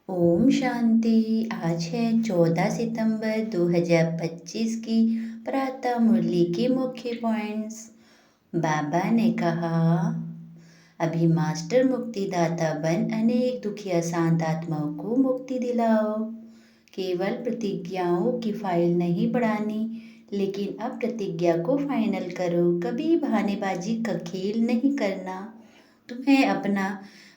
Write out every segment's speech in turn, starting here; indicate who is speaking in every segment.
Speaker 1: ओम शांति। आज है 14 सितंबर 2025 की प्रातः मुरली के मुख्य पॉइंट्स। बाबा ने कहा, अभी मास्टर मुक्तिदाता बन अनेक दुखिया शांत आत्माओं को मुक्ति दिलाओ। केवल प्रतिज्ञाओं की फाइल नहीं बढ़ानी, लेकिन अब प्रतिज्ञा को फाइनल करो। कभी बहानेबाजी का खेल नहीं करना। तुम्हें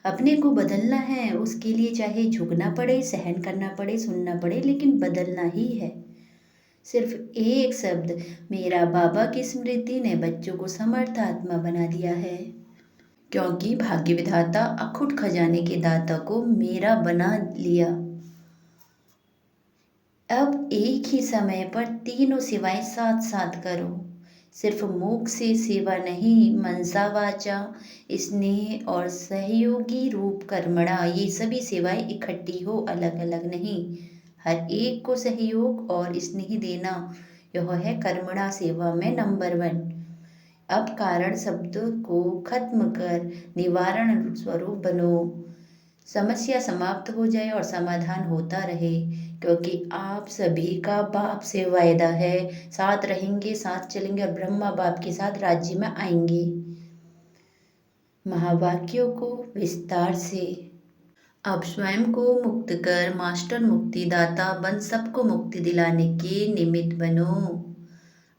Speaker 1: अपने को बदलना है। उसके लिए चाहे झुकना पड़े, सहन करना पड़े, सुनना पड़े, लेकिन बदलना ही है। सिर्फ एक शब्द मेरा बाबा की स्मृति ने बच्चों को समर्थ आत्मा बना दिया है, क्योंकि भाग्य विधाता अखुट खजाने के दाता को मेरा बना लिया। अब एक ही समय पर तीनों सेवाएं साथ साथ करो। सिर्फ मुख से सेवा नहीं, मनसा वाचा, स्नेह और सहयोगी रूप कर्मणा, ये सभी सेवाएं इकट्ठी हो, अलग अलग नहीं। हर एक को सहयोग और स्नेह देना, यह है कर्मणा सेवा में नंबर 1। अब कारण शब्द को खत्म कर निवारण स्वरूप बनो। समस्या समाप्त हो जाए और समाधान होता रहे, क्योंकि आप सभी का बाप से वायदा है, साथ रहेंगे, साथ चलेंगे और ब्रह्मा बाप के साथ राज्य में आएंगे। महावाक्यों को विस्तार से। अब स्वयं को मुक्त कर मास्टर मुक्तिदाता बन सबको मुक्ति दिलाने के निमित्त बनो।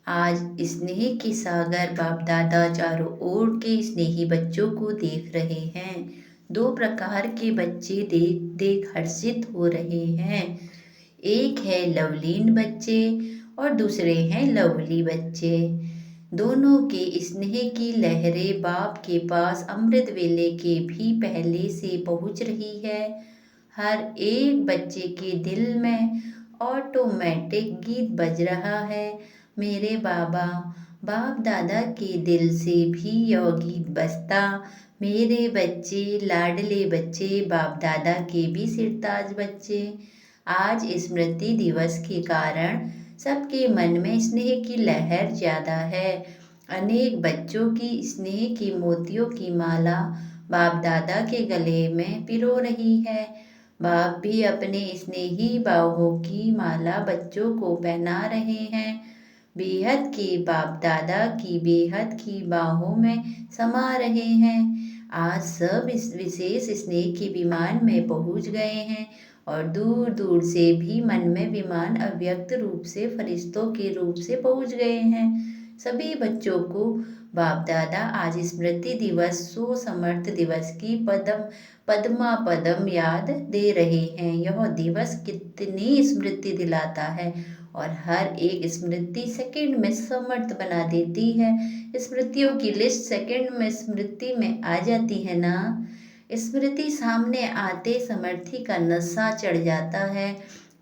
Speaker 1: आज स्नेह के सागर बाप दादा चारों ओर के स्नेही बच्चों को देख रहे हैं। 2 प्रकार के बच्चे देख देख हर्षित हो रहे हैं। एक है लवलीन बच्चे और दूसरे हैं लवली बच्चे। दोनों के स्नेह की लहरें बाप के पास अमृत वेले के भी पहले से पहुंच रही है। हर एक बच्चे के दिल में ऑटोमेटिक गीत बज रहा है। मेरे बाबा बाप दादा के दिल से भी यह गीत बजता। मेरे बच्चे, लाडले बच्चे, बाप दादा के भी सिरताज बच्चे। आज स्मृति दिवस के कारण सबके मन में स्नेह की लहर ज्यादा है। अनेक बच्चों की स्नेह की मोतियों की माला बाप दादा के गले में पिरो रही है। बाप भी अपने स्नेही बाहों की माला बच्चों को पहना रहे हैं। बेहद के बाप दादा की बेहद की बाहों में समा रहे हैं। आज सब इस विशेष स्नेह के विमान में पहुंच गए हैं और दूर दूर से भी मन में विमान अव्यक्त रूप से फरिश्तों के रूप से पहुंच गए हैं। सभी बच्चों को बाप दादा आज स्मृति दिवस सुसमर्थ दिवस की पदमा पदम याद दे रहे हैं। यह दिवस कितनी स्मृति दिलाता है और हर एक स्मृति सेकंड में समर्थ बना देती है। स्मृतियों की लिस्ट सेकंड में स्मृति में आ जाती है ना। स्मृति सामने आते समर्थी का नशा चढ़ जाता है।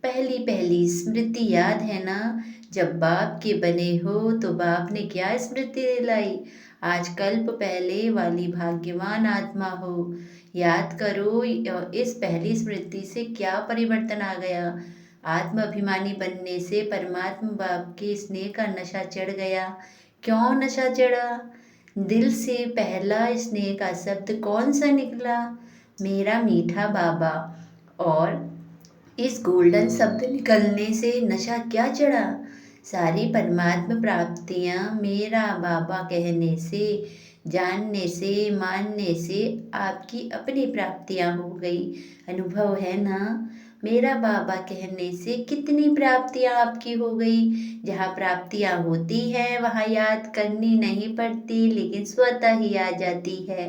Speaker 1: पहली पहली स्मृति याद है ना, जब बाप के बने हो तो बाप ने क्या स्मृति दिलाई। आज कल्प पहले वाली भाग्यवान आत्मा हो। याद करो इस पहली स्मृति से क्या परिवर्तन आ गया। आत्म अभिमानी बनने से परमात्मा बाप के स्नेह का नशा चढ़ गया। क्यों नशा चढ़ा? दिल से पहला स्नेह का शब्द कौन सा निकला? मेरा मीठा बाबा। और इस गोल्डन शब्द निकलने से नशा क्या चढ़ा? सारी परमात्मा प्राप्तियां मेरा बाबा कहने से, जानने से, मानने से आपकी अपनी प्राप्तियां हो गई। अनुभव है ना। मेरा बाबा कहने से कितनी प्राप्तियां आपकी हो गई। जहाँ प्राप्तियां होती है वहाँ याद करनी नहीं पड़ती, लेकिन स्वतः ही आ जाती है,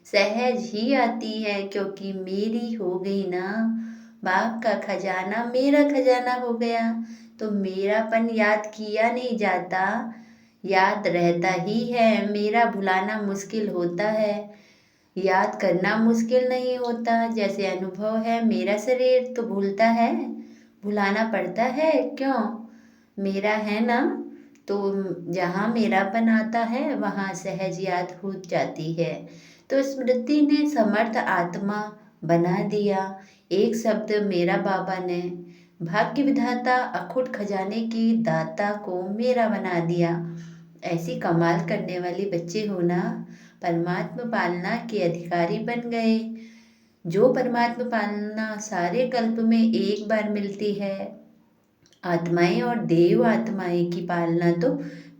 Speaker 1: सहज ही आती है, क्योंकि मेरी हो गई ना। बाप का खजाना मेरा खजाना हो गया, तो मेरापन याद किया नहीं जाता, याद रहता ही है। मेरा भुलाना मुश्किल होता है, याद करना मुश्किल नहीं होता। जैसे अनुभव है, मेरा शरीर तो भूलता है, भुलाना पड़ता है, क्यों? मेरा है ना। तो जहाँ मेरापन आता है वहाँ सहज याद हो जाती है। तो स्मृति ने समर्थ आत्मा बना दिया। एक शब्द मेरा बाबा ने भाग्य विधाता अखुट खजाने की दाता को मेरा बना दिया। ऐसी कमाल करने वाले बच्चे हो ना, परमात्मा पालना के अधिकारी बन गए। जो परमात्मा पालना सारे कल्प में एक बार मिलती है। आत्माएं और देव आत्माएं की पालना तो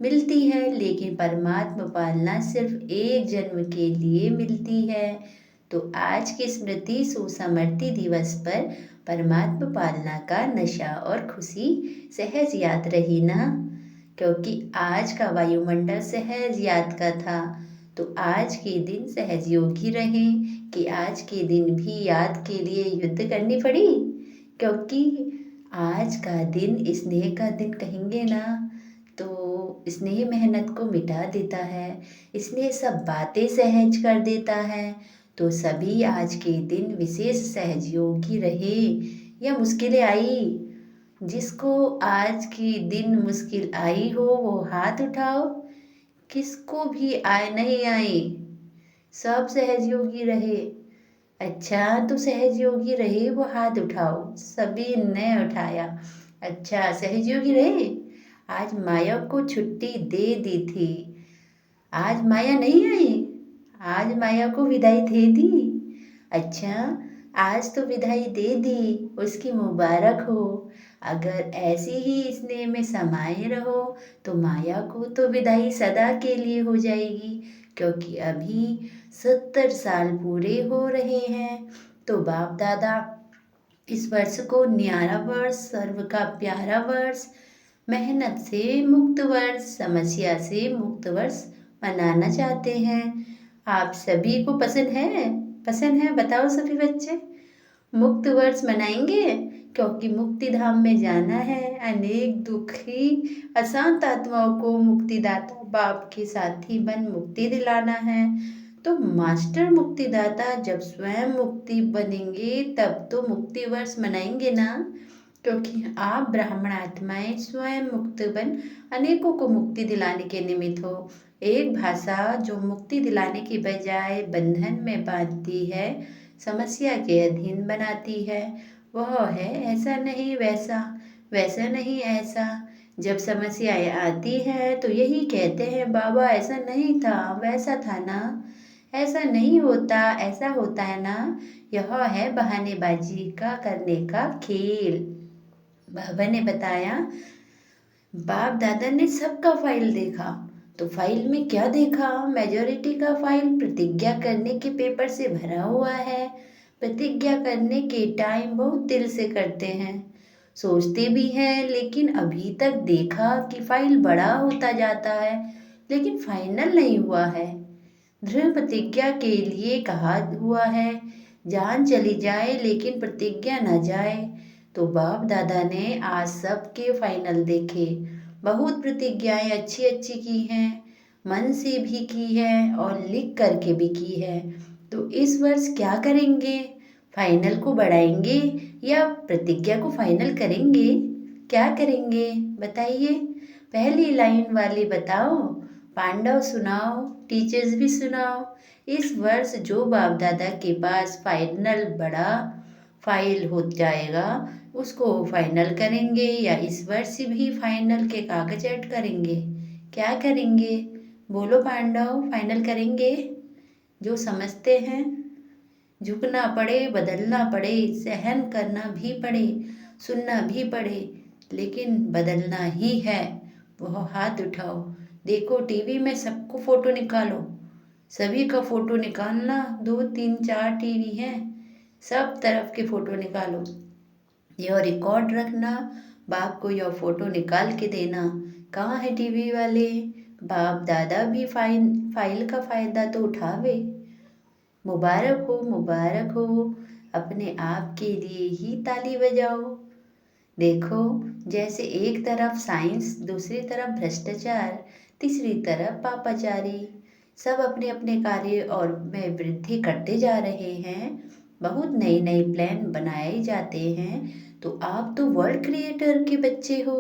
Speaker 1: मिलती है, लेकिन परमात्मा पालना सिर्फ एक जन्म के लिए मिलती है। तो आज की स्मृति सुसमृति दिवस पर परमात्मा पालना का नशा और खुशी सहज याद रही ना, क्योंकि आज का वायुमंडल सहज याद का था। तो आज के दिन सहज योगी रहे कि आज के दिन भी याद के लिए युद्ध करनी पड़ी, क्योंकि आज का दिन स्नेह का दिन कहेंगे ना, तो स्नेह मेहनत को मिटा देता है, स्नेह सब बातें सहज कर देता है। तो सभी आज के दिन विशेष सहयोगी रहे। या मुश्किलें आई, जिसको आज के दिन मुश्किल आई हो वो हाथ उठाओ। किसको भी आए नहीं आई, सब सहयोगी रहे। अच्छा, तो सहयोगी रहे वो हाथ उठाओ। सभी ने उठाया। अच्छा, सहयोगी रहे। आज माया को छुट्टी दे दी थी। आज माया नहीं आई, आज माया को विदाई दे दी। अच्छा, आज तो विदाई दे दी, उसकी मुबारक हो। अगर ऐसी ही स्नेह में समाये रहो तो माया को तो विदाई सदा के लिए हो जाएगी, क्योंकि अभी 70 साल पूरे हो रहे हैं। तो बाप दादा इस वर्ष को न्यारा वर्ष, सर्व का प्यारा वर्ष, मेहनत से मुक्त वर्ष, समस्या से मुक्त वर्ष मनाना चाहते हैं। आप सभी को पसंद है? पसंद है? बताओ सभी बच्चे। मुक्त वर्ष मनाएंगे, क्योंकि मुक्ति धाम में जाना है। अनेक दुखी अशांत आत्माओं को मुक्तिदाता बाप के साथी बन मुक्ति दिलाना है। तो मास्टर मुक्तिदाता जब स्वयं मुक्ति बनेंगे तब तो मुक्ति वर्ष मनाएंगे ना, क्योंकि आप ब्राह्मण आत्माएं स्वयं मुक्त बन अनेकों को मुक्ति दिलाने के निमित्त हो। एक भाषा जो मुक्ति दिलाने की बजाय बंधन में बांधती है, समस्या के अधीन बनाती है, वह है ऐसा नहीं वैसा, वैसा नहीं ऐसा। जब समस्याएं आती है तो यही कहते हैं, बाबा ऐसा नहीं था, वैसा था ना, ऐसा नहीं होता, ऐसा होता है ना। यह है बहानेबाजी का करने का खेल। बाबा ने बताया, बाप दादा ने सबका फाइल देखा। तो फाइल में क्या देखा? मेजॉरिटी का फाइल प्रतिज्ञा करने के पेपर से भरा हुआ है। प्रतिज्ञा करने के टाइम बहुत दिल से करते हैं, सोचते भी हैं, लेकिन अभी तक देखा कि फाइल बड़ा होता जाता है, लेकिन फाइनल नहीं हुआ है। दृढ़ प्रतिज्ञा के लिए कहा हुआ है, जान चली जाए लेकिन प्रतिज्ञा न जाए। तो बाप दादा ने आज सबके फाइनल देखे। बहुत प्रतिज्ञाएं अच्छी अच्छी की हैं, मन से भी की है और लिख करके भी की है। तो इस वर्ष क्या करेंगे? फाइनल को बढ़ाएंगे या प्रतिज्ञा को फाइनल करेंगे? क्या करेंगे बताइए? पहली लाइन वाली बताओ, पांडव सुनाओ, टीचर्स भी सुनाओ। इस वर्ष जो बाप दादा के पास फाइनल बड़ा फाइल हो जाएगा उसको फाइनल करेंगे, या इस वर्ष भी फाइनल के कागज ऐड करेंगे? क्या करेंगे? बोलो पांडव, फाइनल करेंगे? जो समझते हैं, झुकना पड़े, बदलना पड़े, सहन करना भी पड़े, सुनना भी पड़े, लेकिन बदलना ही है, वह हाथ उठाओ। देखो टीवी में सबको फोटो निकालो, सभी का फोटो निकालना, 2 3 4 टीवी हैं, सब तरफ के फोटो निकालो। यह रिकॉर्ड रखना, बाप को यह फोटो निकाल के देना। कहाँ है टीवी वाले? बाप दादा भी फाइल का फायदा तो उठावे। मुबारक हो, मुबारक हो, अपने आप के लिए ही ताली बजाओ। देखो, जैसे एक तरफ साइंस, दूसरी तरफ भ्रष्टाचार, तीसरी तरफ पापाचारी, सब अपने अपने कार्य और में वृद्धि करते जा रहे हैं। बहुत नए नए प्लान बनाए जाते हैं। तो आप तो वर्ल्ड क्रिएटर के बच्चे हो,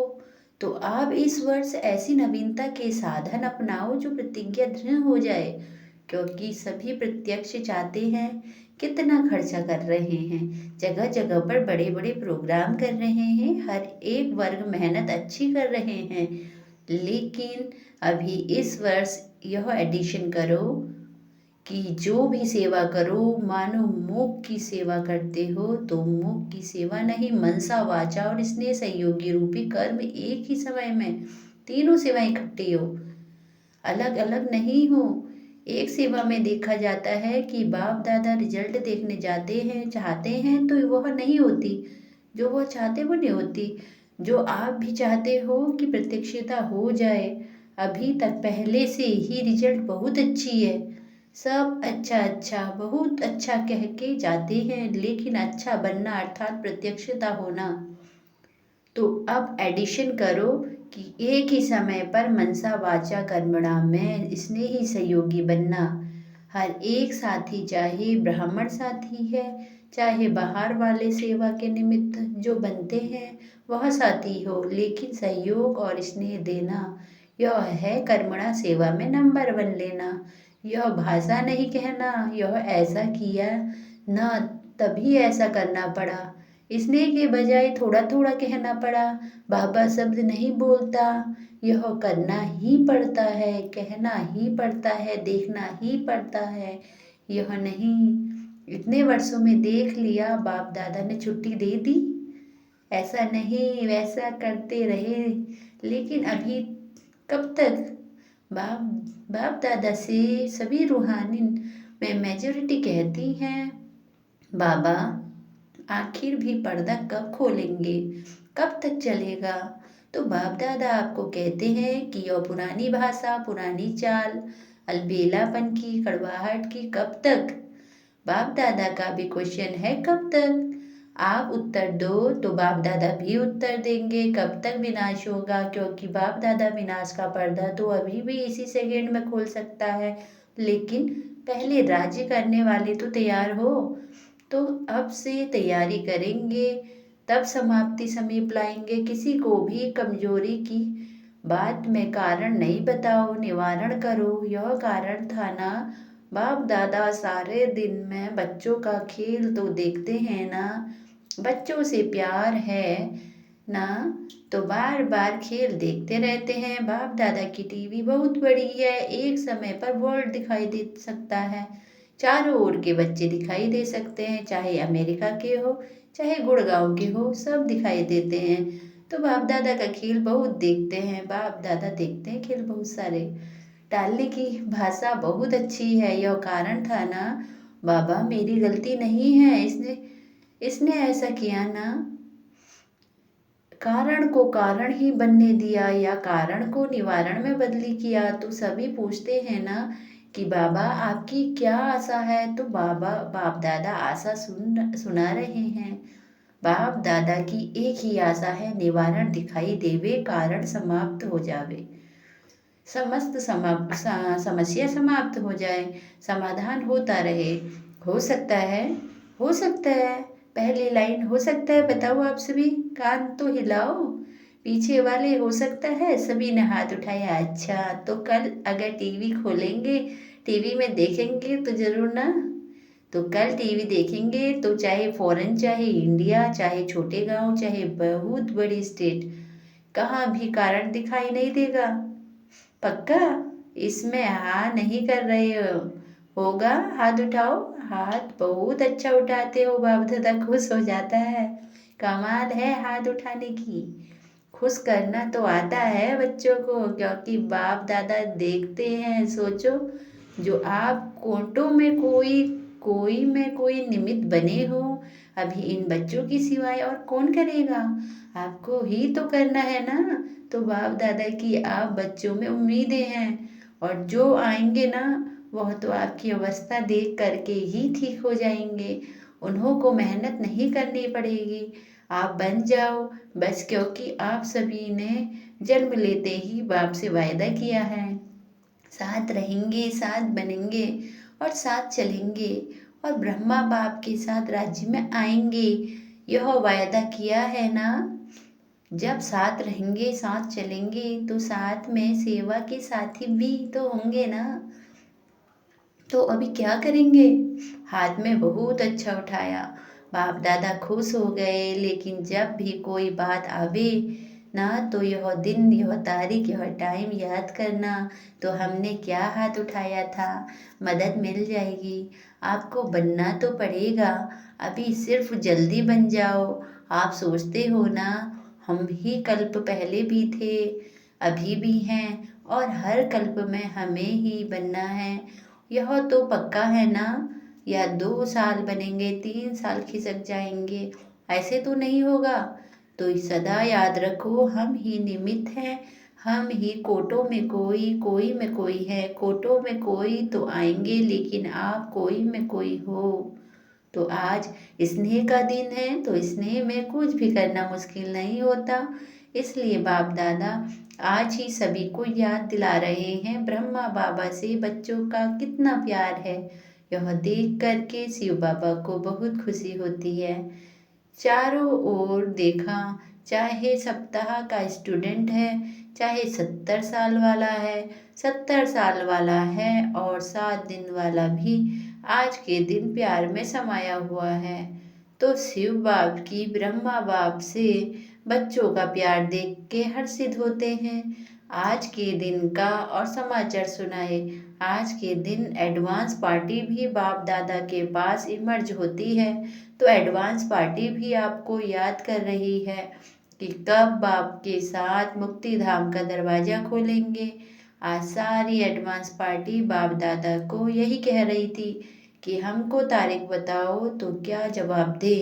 Speaker 1: तो आप इस वर्ष ऐसी नवीनता के साधन अपनाओ जो प्रतिज्ञा दृढ़ हो जाए, क्योंकि सभी प्रत्यक्ष चाहते हैं। कितना खर्चा कर रहे हैं, जगह जगह पर बड़े बड़े प्रोग्राम कर रहे हैं, हर एक वर्ग मेहनत अच्छी कर रहे हैं, लेकिन अभी इस वर्ष यह एडिशन करो कि जो भी सेवा करो मानो मूक की सेवा करते हो, तो मूक की सेवा नहीं, मनसा वाचा और स्नेह संयोगी रूपी कर्म एक ही समय में तीनों सेवाएं इकट्ठी हो, अलग अलग नहीं हो। एक सेवा में देखा जाता है कि बाप दादा रिजल्ट देखने जाते हैं, चाहते हैं तो वह नहीं होती, जो वह चाहते वो नहीं होती। जो आप भी चाहते हो कि प्रत्यक्षता हो जाए, अभी तक पहले से ही रिजल्ट बहुत अच्छी है, सब अच्छा अच्छा बहुत अच्छा कह के जाते हैं, लेकिन अच्छा बनना अर्थात प्रत्यक्षता होना, तो अब एडिशन करो कि एक ही समय पर मनसा वाचा कर्मणा में स्नेही सहयोगी बनना। हर एक साथी चाहे ब्राह्मण साथी है, चाहे बाहर वाले सेवा के निमित्त जो बनते हैं वह साथी हो, लेकिन सहयोग और स्नेह देना, यह है कर्मणा सेवा में नंबर 1 लेना। यह भाषा नहीं कहना यह ऐसा किया ना, तभी ऐसा करना पड़ा, स्नेह के बजाय थोड़ा थोड़ा कहना पड़ा। बाबा शब्द नहीं बोलता, यह करना ही पड़ता है, कहना ही पड़ता है, देखना ही पड़ता है। यह नहीं इतने वर्षों में देख लिया, बाप दादा ने छुट्टी दे दी, ऐसा नहीं वैसा करते रहे, लेकिन अभी कब तक। बाप बाप दादा से सभी रूहानी में मेजोरिटी कहती हैं, बाबा आखिर भी पर्दा कब खोलेंगे, कब तक चलेगा। तो बाप दादा आपको कहते हैं कि यह पुरानी भाषा, पुरानी चाल, अलबेलापन की, कड़वाहट की, कब तक। बाप दादा का भी क्वेश्चन है, कब तक। आप उत्तर दो तो बाप दादा भी उत्तर देंगे, कब तक विनाश होगा, क्योंकि बाप दादा विनाश का पर्दा तो अभी भी इसी सेकेंड में खोल सकता है, लेकिन पहले राज्य करने वाले तो तैयार हो। तो अब से तैयारी करेंगे, तब समाप्ति समीप लाएंगे। किसी को भी कमजोरी की बात में कारण नहीं बताओ, निवारण करो। यह कारण था ना, बाप दादा सारे दिन में बच्चों का खेल तो देखते हैं ना, बच्चों से प्यार है ना, तो बार बार खेल देखते रहते हैं। बाप दादा की टीवी बहुत बड़ी है, एक समय पर वर्ल्ड दिखाई दे सकता है, चारों ओर के बच्चे दिखाई दे सकते हैं, चाहे अमेरिका के हो चाहे गुड़गांव के हो, सब दिखाई देते हैं। तो बाप दादा का खेल बहुत देखते हैं, बाप दादा देखते हैं खेल बहुत सारे। टालने की भाषा बहुत अच्छी है, यह कारण था ना, बाबा मेरी गलती नहीं है, इसने इसने ऐसा किया ना, कारण को कारण ही बनने दिया या कारण को निवारण में बदली किया। तो सभी पूछते हैं ना कि बाबा आपकी क्या आशा है, तो बाबा बाप दादा आशा सुना रहे हैं। बाप दादा की एक ही आशा है, निवारण दिखाई देवे, कारण समाप्त हो जावे, समस्त समस्या समाप्त हो जाए, समाधान होता रहे। हो सकता है, हो सकता है, पहली लाइन हो सकता है, बताओ आप सभी कान तो हिलाओ, पीछे वाले हो सकता है, सभी ने हाथ उठाया। अच्छा, तो कल अगर टीवी खोलेंगे, टीवी में देखेंगे तो जरूर ना, तो कल टीवी देखेंगे तो चाहे फॉरेन चाहे इंडिया, चाहे छोटे गांव चाहे बहुत बड़ी स्टेट, कहाँ भी कारण दिखाई नहीं देगा। पक्का इसमें हाँ नहीं कर रहे हो, होगा हाथ उठाओ। हाथ बहुत अच्छा उठाते हो, बाप दादा खुश हो जाता है, कमाल है हाथ उठाने की। खुश करना तो आता है बच्चों को, क्योंकि बाप दादा देखते हैं। सोचो, जो आप कोटों में कोई कोई में कोई निमित्त बने हो, अभी इन बच्चों की सिवाय और कौन करेगा, आपको ही तो करना है ना। तो बाप दादा की आप बच्चों में उम्मीदें हैं, और जो आएंगे ना वह तो आपकी अवस्था देख करके ही ठीक हो जाएंगे, उन्हों को मेहनत नहीं करनी पड़ेगी, आप बन जाओ बस, क्योंकि आप सभी ने जन्म लेते ही बाप से वायदा किया है, साथ रहेंगे, साथ बनेंगे और साथ चलेंगे, और ब्रह्मा बाप के साथ राज्य में आएंगे, यह वायदा किया है ना। जब साथ रहेंगे, साथ चलेंगे, तो साथ में सेवा के साथी भी तो होंगे ना। तो अभी क्या करेंगे, हाथ में बहुत अच्छा उठाया, बाप दादा खुश हो गए। लेकिन जब भी कोई बात आवे ना तो यह दिन, यह तारीख, यह टाइम याद करना तो हमने क्या हाथ उठाया था, मदद मिल जाएगी। आपको बनना तो पड़ेगा, अभी सिर्फ जल्दी बन जाओ। आप सोचते हो ना, हम ही कल्प पहले भी थे, अभी भी हैं और हर कल्प में हमें ही बनना है। यह तो पक्का है ना, या 2 साल बनेंगे, 3 साल खिसक जाएंगे, ऐसे तो नहीं होगा। तो सदा याद रखो, हम ही निमित्त हैं, हम ही कोटों में कोई, कोई में कोई है। कोटों में कोई तो आएंगे, लेकिन आप कोई में कोई हो। तो आज स्नेह का दिन है, तो स्नेह में कुछ भी करना मुश्किल नहीं होता। इसलिए बाप दादा आज ही सभी को याद दिला रहे हैं ब्रह्मा बाबा से बच्चों का कितना प्यार है। यह देख करके शिव बाबा को बहुत खुशी होती है। चारों ओर देखा, चाहे सप्ताह का स्टूडेंट है, चाहे 70 साल वाला है, 70 साल वाला है और 7 दिन वाला भी आज के दिन प्यार में समाया हुआ है। तो शिव बाप की ब्रह्मा बाप से बच्चों का प्यार देख के हर्षित होते हैं। आज के दिन का और समाचार सुनाए। आज के दिन एडवांस पार्टी भी बाप दादा के पास इमर्ज होती है। तो एडवांस पार्टी भी आपको याद कर रही है कि कब बाप के साथ मुक्ति धाम का दरवाजा खोलेंगे। आज सारी एडवांस पार्टी बाप दादा को यही कह रही थी कि हमको तारीख बताओ तो क्या जवाब दे।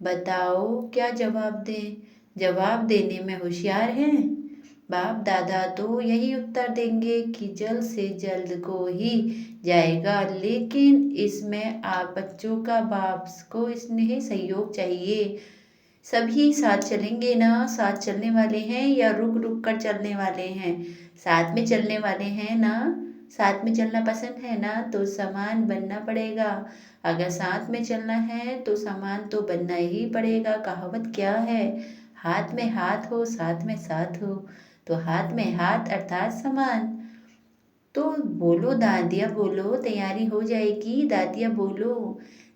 Speaker 1: बताओ क्या जवाब दे। जवाब देने में होशियार हैं। बाप दादा तो यही उत्तर देंगे कि जल्द से जल्द को ही जाएगा, लेकिन इसमें आप बच्चों का बाप को स्नेह सहयोग चाहिए। सभी साथ चलेंगे ना, साथ चलने वाले हैं या रुक रुक कर चलने वाले हैं। साथ में चलने वाले हैं ना, साथ में चलना पसंद है ना, तो समान बनना पड़ेगा। अगर साथ में चलना है तो समान तो बनना ही पड़ेगा। कहावत क्या है, हाथ में हाथ हो साथ में साथ हो। तो हाथ में हाथ अर्थात समान। तो बोलो दादियाँ बोलो, तैयारी हो जाएगी। दादियाँ बोलो,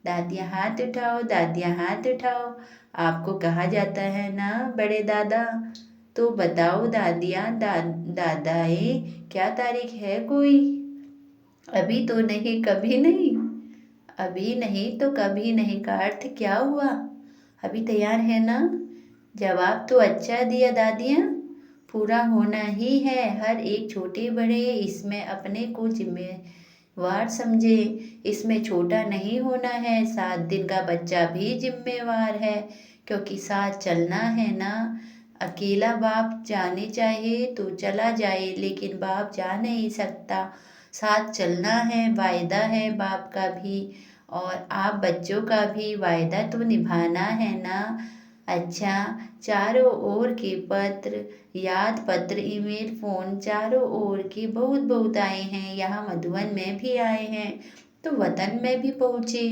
Speaker 1: दादियाँ हाथ उठाओ, दादियाँ हाथ उठाओ। आपको कहा जाता है ना बड़े दादा। तो बताओ दादियाँ, दादाएँ, क्या तारीख है कोई? अभी तो नहीं, कभी नहीं। अभी नहीं तो कभी नहीं का अर्थ क्या हुआ? अभी तैयार है ना? जवाब तो अच्छा दिया दादियाँ। पूरा होना ही है। हर एक छोटे बड़े इसमें अपने को जिम्मेवार समझे। इसमें छोटा नहीं होना है। 7 दिन का बच्चा भी जिम्मेवार है, क्योंकि साथ चलना है ना। अकेला बाप जाने चाहे तो चला जाए, लेकिन बाप जा नहीं सकता। साथ चलना है, वायदा है बाप का भी और आप बच्चों का भी वायदा तो निभाना है ना। अच्छा, चारों ओर के पत्र, याद पत्र, ईमेल, फोन चारों ओर के बहुत बहुत आए हैं। यहाँ मधुबन में भी आए हैं तो वतन में भी पहुँचे।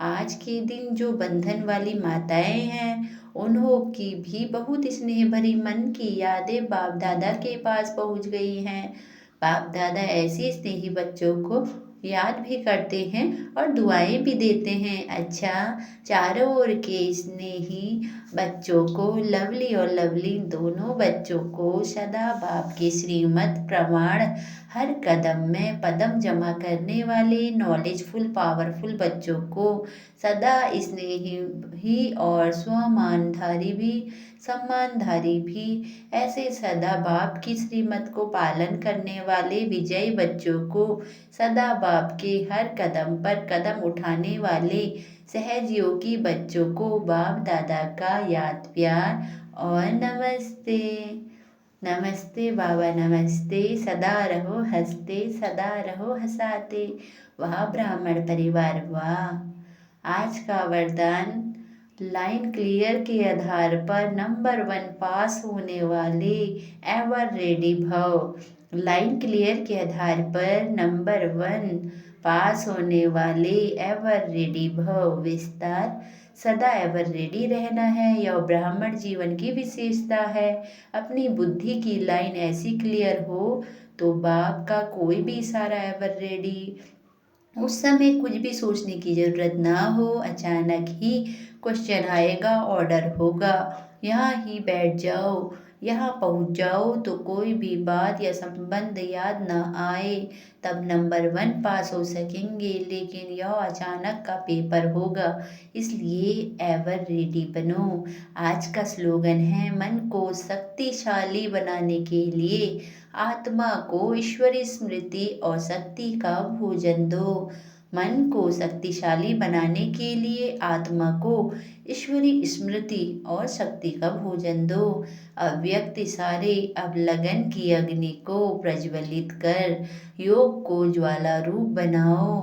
Speaker 1: आज के दिन जो बंधन वाली माताएं हैं, उन्हों की भी बहुत स्नेह भरी मन की यादें बाप दादा के पास पहुँच गई हैं। बाप दादा ऐसे स्नेही बच्चों को याद भी करते हैं और दुआएं भी देते हैं। अच्छा, चारों ओर के स्नेही बच्चों को, लवली और लवली दोनों बच्चों को सदा बाप के श्रीमत प्रमाण हर कदम में पदम जमा करने वाले नॉलेजफुल पावरफुल बच्चों को सदा स्नेही भी और स्वमानधारी भी, सम्मानधारी भी, ऐसे सदा बाप की श्रीमत को पालन करने वाले विजयी बच्चों को, सदा बाप के हर कदम पर कदम उठाने वाले सहजयोगी बच्चों को बाप दादा का याद प्यार और नमस्ते। नमस्ते बाबा, नमस्ते। सदा रहो हंसते, सदा रहो हंसाते। वाह ब्राह्मण परिवार वाह। आज का वरदान, लाइन क्लियर के आधार पर नंबर 1 पास होने वाले एवर रेडी भव। लाइन क्लियर के आधार पर नंबर 1 पास होने वाले एवर रेडी भव। विस्तार, सदा एवर रेडी रहना है, यह ब्राह्मण जीवन की विशेषता है। अपनी बुद्धि की लाइन ऐसी क्लियर हो तो बाप का कोई भी इशारा एवर रेडी। उस समय कुछ भी सोचने की जरूरत ना हो, अचानक ही क्वेश्चन आएगा, ऑर्डर होगा, यहाँ ही बैठ जाओ, यहाँ पहुँच जाओ तो कोई भी बात या संबंध याद न आए, तब नंबर 1 पास हो सकेंगे। लेकिन यह अचानक का पेपर होगा, इसलिए एवर रेडी बनो। आज का स्लोगन है, मन को शक्तिशाली बनाने के लिए आत्मा को ईश्वरी स्मृति और शक्ति का भोजन दो। मन को शक्तिशाली बनाने के लिए आत्मा को ईश्वरी स्मृति और शक्ति का भोजन दो। अव्यक्त इशारे, अब लगन की अग्नि को प्रज्वलित कर योग को ज्वाला रूप बनाओ।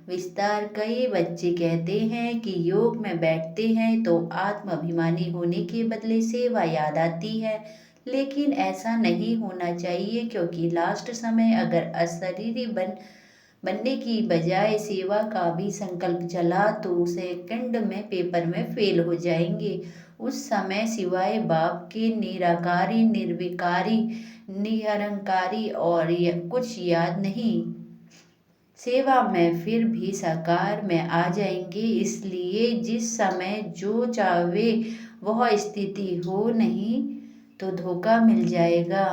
Speaker 1: विस्तार, कई बच्चे कहते हैं कि योग में बैठते हैं तो आत्माभिमानी होने के बदले सेवा याद आती है, लेकिन ऐसा नहीं होना चाहिए, क्योंकि लास्ट समय अगर अशरीरी बनने की बजाय सेवा का भी संकल्प चला तो सेकंड में पेपर में फेल हो जाएंगे। उस समय सिवाय बाप के निराकारी, निर्विकारी, निरंकारी और कुछ याद नहीं। सेवा में फिर भी साकार में आ जाएंगे। इसलिए जिस समय जो चाहे वह स्थिति हो, नहीं तो धोखा मिल जाएगा।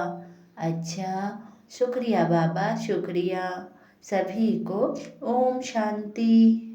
Speaker 1: अच्छा, शुक्रिया बाबा, शुक्रिया सभी को। ओम शांति।